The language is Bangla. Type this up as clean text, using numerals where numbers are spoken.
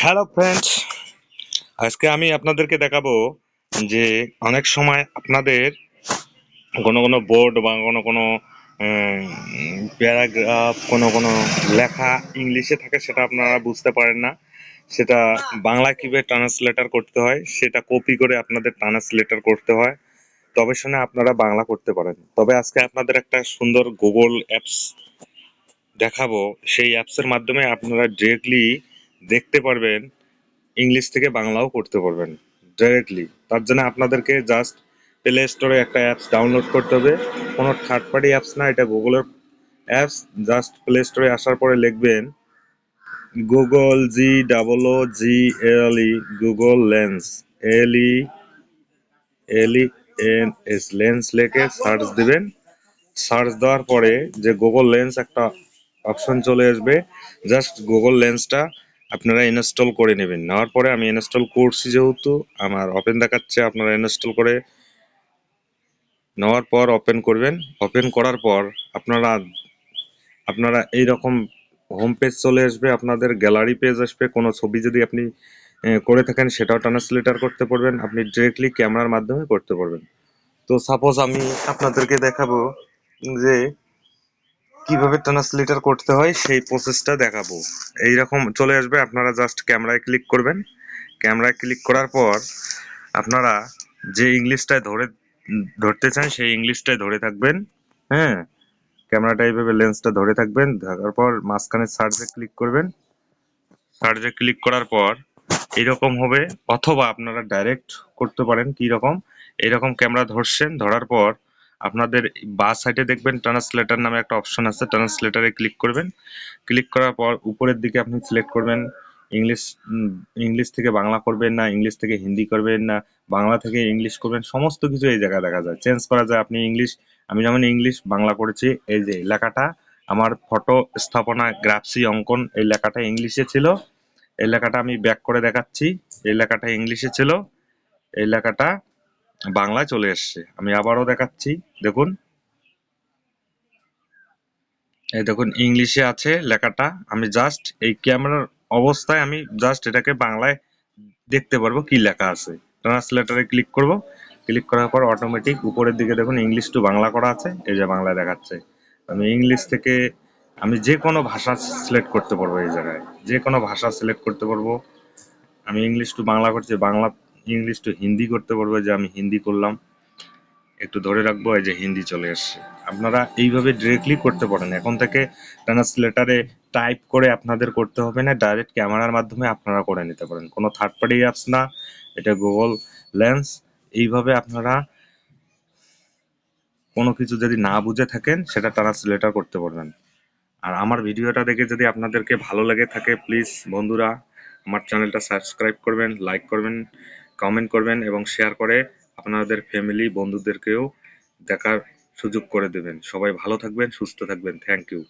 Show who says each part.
Speaker 1: হ্যালো ফ্রেন্ডস, আজকে আমি আপনাদেরকে দেখাবো যে অনেক সময় আপনাদের কোনো কোনো বোর্ড বা কোনো কোনো প্যারাগ্রাফ কোনো কোনো লেখা ইংলিশে থাকে, সেটা আপনারা বুঝতে পারেন না। সেটা বাংলা কিভাবে ট্রান্সলেটার করতে হয়, সেটা কপি করে আপনাদের ট্রান্সলেটার করতে হয়, তবে শুনে আপনারা বাংলা করতে পারেন। তবে আজকে আপনাদের একটা সুন্দর গুগল অ্যাপস দেখাবো। সেই অ্যাপসের মাধ্যমে আপনারা ডিরেক্টলি দেখতে পারবেন, ইংলিশ থেকে বাংলাও করতে পারবেন ডাইরেক্টলি। তার জন্য আপনাদেরকে জাস্ট প্লে স্টোরে একটা অ্যাপস ডাউনলোড করতে হবে। কোনো থার্ড পার্টি অ্যাপস না, এটা গুগলের অ্যাপস। জাস্ট প্লে স্টোরে আসার পরে লিখবেন Google, GOOGLE, Google lens, LENS, lens লিখে সার্চ দিবেন। সার্চ দেওয়ার পরে যে গুগল লেন্স একটা অপশন চলে আসবে, জাস্ট গুগল লেন্সটা আপনারা ইনস্টল করে নেবেন। নেওয়ার পরে আমি ইনস্টল করছি, যেহেতু আমার ওপেন দেখাচ্ছে, আপনারা ইনস্টল করে নেওয়ার পর ওপেন করবেন। ওপেন করার পর আপনারা আপনারা এইরকম হোম পেজ চলে আসবে, আপনাদের গ্যালারি পেজ আসবে। কোনো ছবি যদি আপনি করে থাকেন, সেটাও ট্রান্সলেটার করতে পারবেন, আপনি ডিরেক্টলি ক্যামেরার মাধ্যমে করতে পারবেন। তো সাপোজ আমি আপনাদেরকে দেখাবো যে কিভাবে ট্রান্সলেটর করতে হয়, সেই প্রসেসটা দেখাবো। এইরকম চলে আসবে, আপনারা জাস্ট ক্যামেরায় ক্লিক করবেন। ক্যামেরায় ক্লিক করার পর আপনারা যে ইংলিশটায় ধরতে চান, সেই ইংলিশটায় ধরে থাকবেন। হ্যাঁ, ক্যামেরাটা এইভাবে লেন্সটা ধরে থাকবেন, থাকার পর মাঝখানে সার্চে ক্লিক করবেন। সার্চে ক্লিক করার পর এইরকম হবে, অথবা আপনারা ডাইরেক্ট করতে পারেন। কি রকম? এইরকম ক্যামেরা ধরছেন, ধরার পর আপনাদের বাঁ সাইডে দেখবেন ট্রান্সলেটর নামে একটা অপশন আছে, ট্রান্সলেটরে ক্লিক করবেন। ক্লিক করার পর উপরের দিকে আপনি সিলেক্ট করবেন ইংলিশ, ইংলিশ থেকে বাংলা করবেন না ইংলিশ থেকে হিন্দি করবেন না বাংলা থেকে ইংলিশ করবেন, সমস্ত কিছু এই জায়গায় দেখা যায়, চেঞ্জ করা যায়। আপনি ইংলিশ, আমি যেমন ইংলিশ বাংলা করেছি, এই যে লেখাটা আমার ফটো স্থাপনা গ্রাফসি অঙ্কন, এই লেখাটা ইংলিশে ছিল। এই লেখাটা আমি ব্যাক করে দেখাচ্ছি, এই লেখাটা ইংলিশে ছিল, এই লেখাটা বাংলায় চলে এসছে। আমি আবারও দেখাচ্ছি, দেখুন, এই দেখুন ইংলিশে আছে লেখাটা। আমি জাস্ট এই ক্যামেরার অবস্থায় আমি জাস্ট এটাকে বাংলায় দেখতে পারবো কি লেখা আছে। ট্রান্সলেটরে ক্লিক করব, ক্লিক করার পর অটোমেটিক উপরের দিকে দেখুন ইংলিশ টু বাংলা করা আছে, এই যে বাংলায় দেখাচ্ছে। আমি ইংলিশ থেকে আমি যে কোনো ভাষা সিলেক্ট করতে পারবো, এই জায়গায় যে কোনো ভাষা সিলেক্ট করতে পারবো। আমি ইংলিশ টু বাংলা করছি, বাংলা ইংলিশ টু হিন্দি করতে পারবো, যে আমি হিন্দি করলাম, একটু ধরে রাখবো, এই যে হিন্দি চলে আসছে। আপনারা এইভাবে ডিরেক্টলি করতে পারেন। এখন থেকে ট্রান্সলেটারে টাইপ করে আপনাদের করতে হবে না, ডাইরেক্ট ক্যামেরার মাধ্যমে আপনারা করে নিতে পারেন। কোনো থার্ড পার্টি অ্যাপস না, এটা গুগল লেন্স। এইভাবে আপনারা কোনো কিছু যদি না বুঝে থাকেন, সেটা ট্রান্সলেটার করতে পারবেন। আর আমার ভিডিওটা দেখে যদি আপনাদেরকে ভালো লেগে থাকে, প্লিজ বন্ধুরা আমার চ্যানেলটা সাবস্ক্রাইব করবেন, লাইক করবেন, কমেন্ট করবেন এবং শেয়ার করে আপনাদের ফ্যামিলি বন্ধুদেরকেও দেখার সুযোগ করে দেবেন। সবাই ভালো থাকবেন, সুস্থ থাকবেন। Thank you.